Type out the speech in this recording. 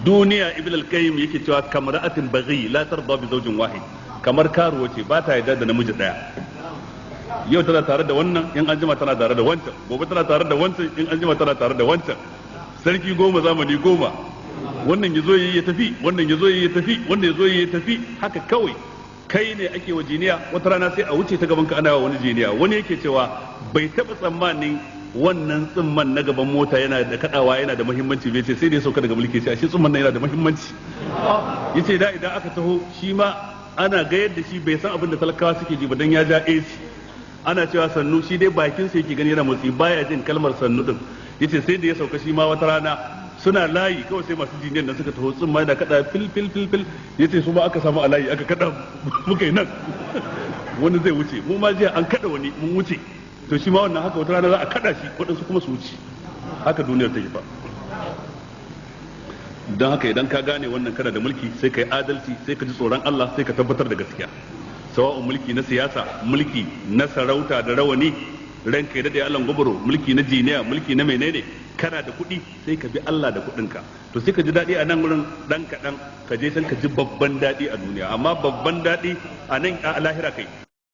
duniya ibn al-qayyim yake cewa kamra'atin baghi la tarda bi zawjin wahid, kamar karuwa ce ba ta yarda da namiji daya. Yau tana tare da wannan in an jima tana tare da wancan, gobe tana tare da wancan in an jima tana tare da wancan. Sarki goma zamani goma, wannan yazo yayi ya tafi, wannan yazo yayi ya tafi, wannan yazo yayi ya tafi, haka kawai kai ne ake wa jiniya. Wata rana sai a wuce ta gaban ka ana wa wani jiniya. Wani yake cewa bai taba tsammanin wannan tsimman na gaban mota yana da kadawa yana da muhimmanci bai ce sai da ya sauka daga mulki sai ashe tsimman nan yana da muhimmanci. Yace da idan aka taho shi ma ana ga yadda shi bai san abin da talakawa suke ji ba dan ya ja AC. Ana cewa sannu shi dai bakin sa yake gani yana motsi baya jin kalmar sannu din. Yace sai da ya sauka shi ma wata rana suna layi kawai sai masu jiniyar nan suka taho tsimma da kada fil fil fil fil. Yace su ma aka samu a layi aka kada muka yi nan. Wani zai wuce mu ma jiya an kada wani mun wuce. To shi ma wannan haka wata rana za a kada shi waɗansu kuma su wuce. Haka duniyar take fa. Don haka idan ka gane wannan kana da mulki sai ka yi adalci, sai ka ji tsoron Allah, sai ka tabbatar da gaskiya. Sawa'un mulki na siyasa, mulki na sarauta da rawani, ranka da Allah gubaro, mulki na jiniya, mulki na menene, kana da kuɗi sai ka bi Allah da kuɗinka. To sai ka ji daɗi a nan wurin ɗan kaɗan, ka je san ka ji babban daɗi a duniya, amma babban daɗi a nan a lahira kai